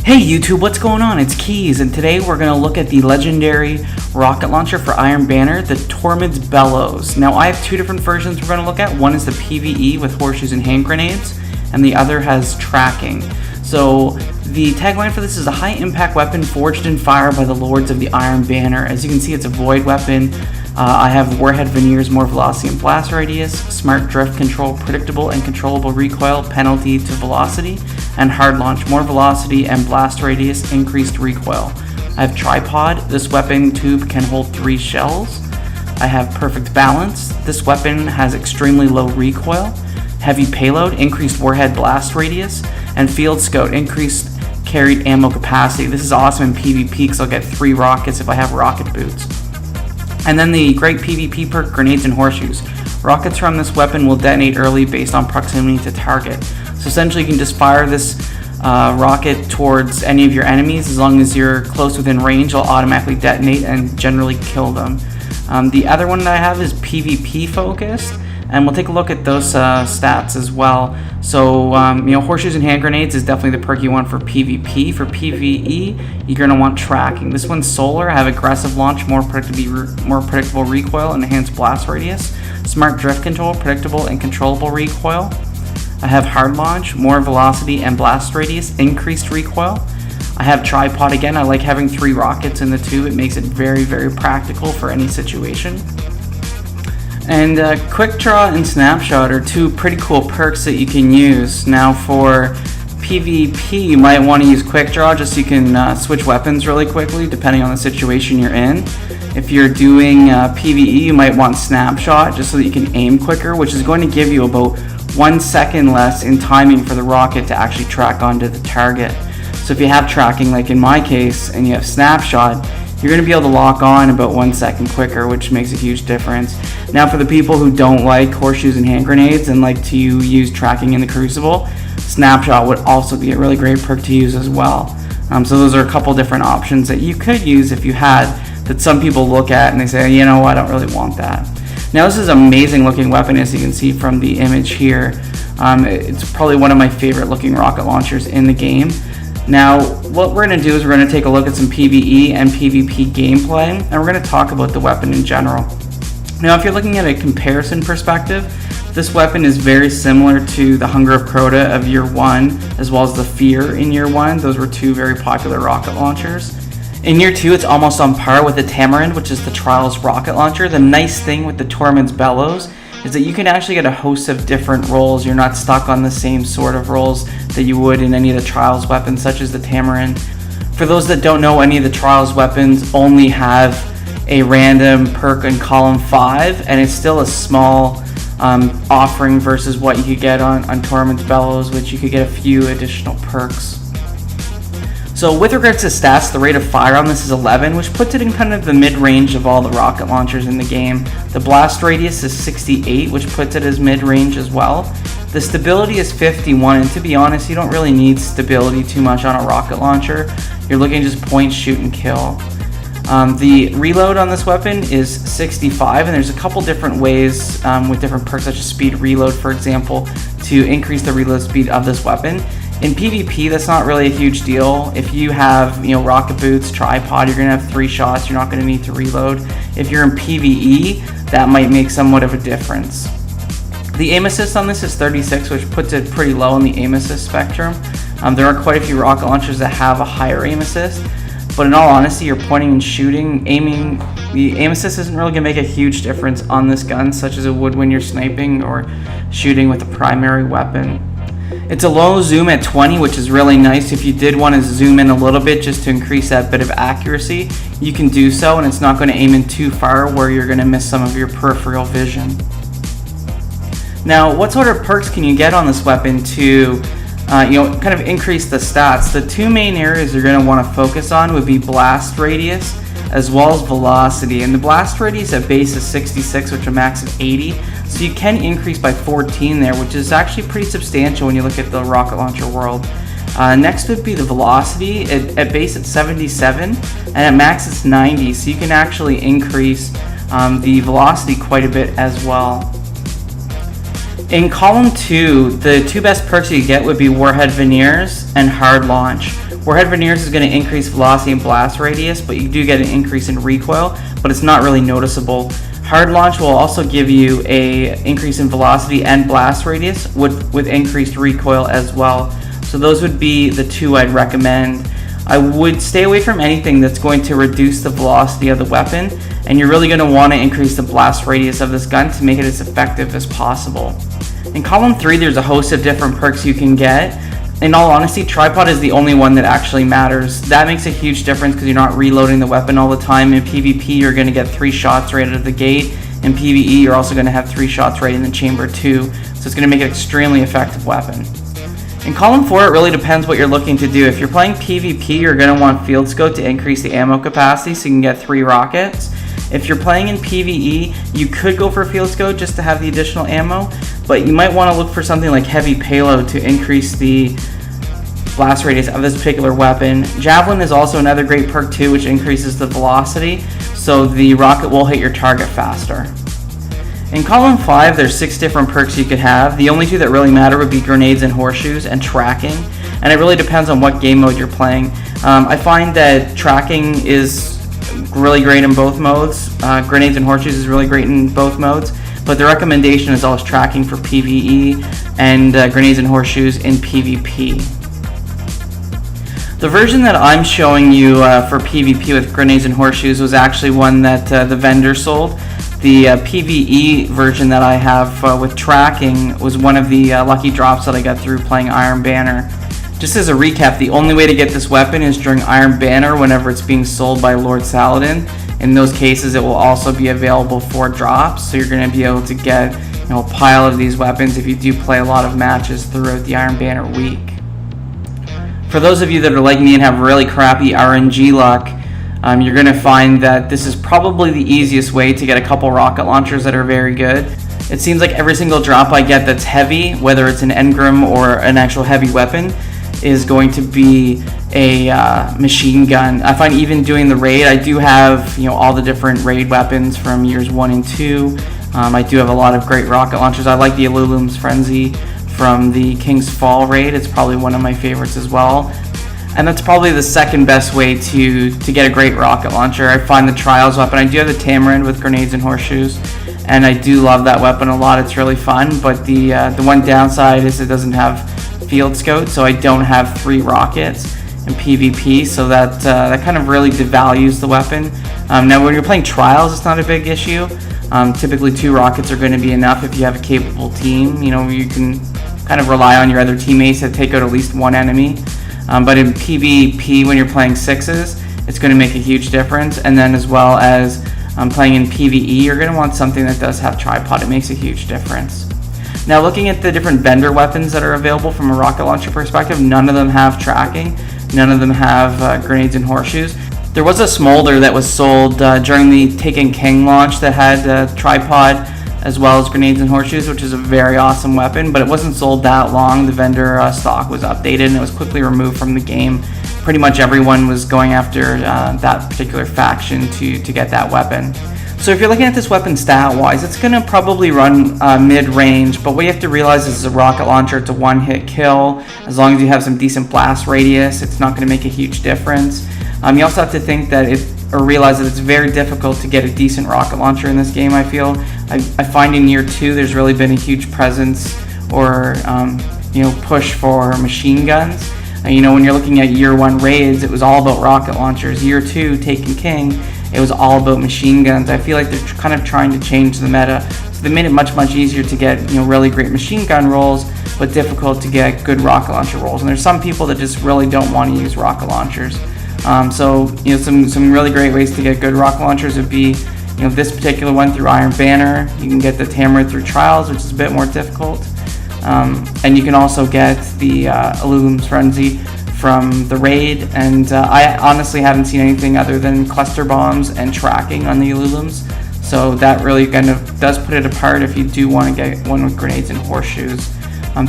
Hey YouTube, what's going on? It's Keys, and today we're going to look at the legendary rocket launcher for Iron Banner, the Tormod's Bellows. Now I have two different versions we're going to look at. One is the PVE with horseshoes and hand grenades, and the other has tracking. So the tagline for this is a high impact weapon forged in fire by the lords of the Iron Banner. As you can see, it's a void weapon. I have warhead veneers, more velocity and blast radius, smart drift control, predictable and controllable recoil, penalty to velocity, and hard launch, more velocity and blast radius, increased recoil. I have tripod. This weapon tube can hold 3 shells. I have perfect balance. This weapon has extremely low recoil, heavy payload, increased warhead blast radius, and field scout, increased carried ammo capacity. This is awesome in PvP because I'll get 3 rockets if I have rocket boots. And then the great PvP perk, grenades and horseshoes. Rockets from this weapon will detonate early based on proximity to target. So essentially you can just fire this rocket towards any of your enemies. As long as you're close within range, it'll automatically detonate and generally kill them. The other one that I have is PvP focused, and we'll take a look at those stats as well. So horseshoes and hand grenades is definitely the perk you want for PvP. For PvE, you're going to want tracking. This one's solar. I have aggressive launch, more predictable recoil, and enhanced blast radius. Smart drift control, predictable and controllable recoil. I have hard launch, more velocity and blast radius, increased recoil. I have tripod again. I like having 3 rockets in the tube. It makes it very, very practical for any situation. And quick draw and snapshot are 2 pretty cool perks that you can use. Now for PvP, you might want to use quick draw just so you can switch weapons really quickly depending on the situation you're in. If you're doing PvE, you might want snapshot just so that you can aim quicker, which is going to give you about 1 second less in timing for the rocket to actually track onto the target. So if you have tracking, like in my case, and you have snapshot, you're going to be able to lock on about 1 second quicker, which makes a huge difference. Now for the people who don't like horseshoes and hand grenades and like to use tracking in the Crucible, snapshot would also be a really great perk to use as well. So those are a couple different options that you could use if you had, that some people look at and they say, you know, I don't really want that. Now this is an amazing looking weapon, as you can see from the image here. It's probably one of my favorite looking rocket launchers in the game. Now what we're going to do is we're going to take a look at some PvE and PvP gameplay, and we're going to talk about the weapon in general. Now if you're looking at a comparison perspective, this weapon is very similar to the Hunger of Crota of Year 1, as well as the Fear in Year 1. Those were 2 very popular rocket launchers. In Year 2, it's almost on par with the Tamarind, which is the Trials rocket launcher. The nice thing with the Tormod's Bellows is that you can actually get a host of different roles. You're not stuck on the same sort of roles that you would in any of the Trials weapons, such as the Tamarind. For those that don't know, any of the Trials weapons only have a random perk in column 5, and it's still a small offering versus what you could get on Tormod's Bellows, which you could get a few additional perks. So with regards to stats, the rate of fire on this is 11, which puts it in kind of the mid-range of all the rocket launchers in the game. The blast radius is 68, which puts it as mid-range as well. The stability is 51, and to be honest, you don't really need stability too much on a rocket launcher. You're looking to just point, shoot, and kill. The reload on this weapon is 65, and there's a couple different ways with different perks, such as speed reload, for example, to increase the reload speed of this weapon. In PvP, that's not really a huge deal. If you have, rocket boots, tripod, you're going to have 3 shots. You're not going to need to reload. If you're in PvE, that might make somewhat of a difference. The aim assist on this is 36, which puts it pretty low on the aim assist spectrum. There are quite a few rocket launchers that have a higher aim assist, but in all honesty, you're pointing and shooting, aiming. The aim assist isn't really going to make a huge difference on this gun, such as it would when you're sniping or shooting with a primary weapon. It's a low zoom at 20, which is really nice. If you did want to zoom in a little bit just to increase that bit of accuracy, you can do so, and it's not going to aim in too far where you're going to miss some of your peripheral vision. Now, what sort of perks can you get on this weapon to kind of increase the stats? The 2 main areas you're going to want to focus on would be blast radius as well as velocity. And the blast radius at base is 66, which a max of 80. So you can increase by 14 there, which is actually pretty substantial when you look at the rocket launcher world. Next would be the velocity. At base it's 77, and at max it's 90. So you can actually increase the velocity quite a bit as well. In column 2, the 2 best perks you get would be warhead veneers and hard launch. Warhead Veneers is going to increase velocity and blast radius, but you do get an increase in recoil, but it's not really noticeable. Hard Launch will also give you a increase in velocity and blast radius with increased recoil as well. So those would be the two I'd recommend. I would stay away from anything that's going to reduce the velocity of the weapon, and you're really going to want to increase the blast radius of this gun to make it as effective as possible. In Column 3, there's a host of different perks you can get. In all honesty, Tripod is the only one that actually matters. That makes a huge difference because you're not reloading the weapon all the time. In PvP, you're going to get 3 shots right out of the gate. In PvE, you're also going to have 3 shots right in the chamber too, so it's going to make it an extremely effective weapon. In Column 4, it really depends what you're looking to do. If you're playing PvP, you're going to want Field Scope to increase the ammo capacity so you can get 3 rockets. If you're playing in PvE, you could go for Field Scope just to have the additional ammo, but you might want to look for something like Heavy Payload to increase the blast radius of this particular weapon. Javelin is also another great perk too, which increases the velocity, so the rocket will hit your target faster. In Column 5, there's 6 different perks you could have. The only 2 that really matter would be Grenades and Horseshoes and Tracking, and it really depends on what game mode you're playing. I find that Tracking is really great in both modes. Grenades and Horseshoes is really great in both modes, but the recommendation is always Tracking for PvE and Grenades and Horseshoes in PvP. The version that I'm showing you for PvP with Grenades and Horseshoes was actually one that the vendor sold. The PvE version that I have with Tracking was one of the lucky drops that I got through playing Iron Banner. Just as a recap, the only way to get this weapon is during Iron Banner whenever it's being sold by Lord Saladin. In those cases, it will also be available for drops, so you're going to be able to get a pile of these weapons if you do play a lot of matches throughout the Iron Banner week. For those of you that are like me and have really crappy RNG luck, you're going to find that this is probably the easiest way to get a couple rocket launchers that are very good. It seems like every single drop I get that's heavy, whether it's an engram or an actual heavy weapon, is going to be a machine gun. I find even doing the raid, I do have all the different raid weapons from years 1 and 2. I do have a lot of great rocket launchers. I like the Alulum's Frenzy from the King's Fall raid. It's probably one of my favorites as well. And that's probably the second best way to get a great rocket launcher. I find the Trials weapon. I do have the Tamarind with Grenades and Horseshoes, and I do love that weapon a lot. It's really fun, but the one downside is it doesn't have Field Scope, so I don't have 3 rockets in PvP, so that kind of really devalues the weapon. Now when you're playing Trials, it's not a big issue. Typically 2 rockets are going to be enough if you have a capable team. You can kind of rely on your other teammates to take out at least 1 enemy. But in PvP, when you're playing 6s, it's going to make a huge difference. And then as well as playing in PvE, you're going to want something that does have Tripod. It makes a huge difference. Now looking at the different vendor weapons that are available from a rocket launcher perspective, none of them have Tracking. None of them have Grenades and Horseshoes. There was a smolder that was sold during the Taken King launch that had Tripod as well as Grenades and Horseshoes, which is a very awesome weapon, but it wasn't sold that long. The vendor stock was updated and it was quickly removed from the game. Pretty much everyone was going after that particular faction to get that weapon. So if you're looking at this weapon stat-wise, it's going to probably run mid-range, but what you have to realize is a rocket launcher, it's a one-hit kill. As long as you have some decent blast radius, it's not going to make a huge difference. You also have to think that realize that it's very difficult to get a decent rocket launcher in this game, I feel. I find in year 2 there's really been a huge presence or push for machine guns. When you're looking at year 1 raids, it was all about rocket launchers. Year 2, Taken King, it was all about machine guns. I feel like they're kind of trying to change the meta. So they made it much easier to get really great machine gun rolls, but difficult to get good rocket launcher rolls. And there's some people that just really don't want to use rocket launchers. Some really great ways to get good rocket launchers would be this particular one through Iron Banner. You can get the Tamarind through Trials, which is a bit more difficult. And you can also get the Alulum's Frenzy from the raid. And I honestly haven't seen anything other than cluster bombs and Tracking on the Alulum's. So that really kind of does put it apart if you do want to get one with Grenades and Horseshoes.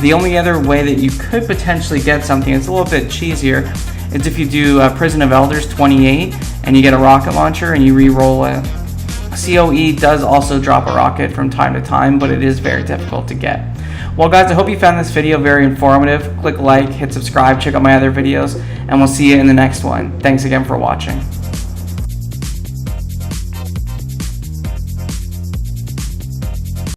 The only other way that you could potentially get something that's a little bit cheesier is if you do Prison of Elders 28 and you get a rocket launcher and you re-roll a COE does also drop a rocket from time to time, but it is very difficult to get. Well guys, I hope you found this video very informative. Click like, hit subscribe, check out my other videos, and we'll see you in the next one. Thanks again for watching.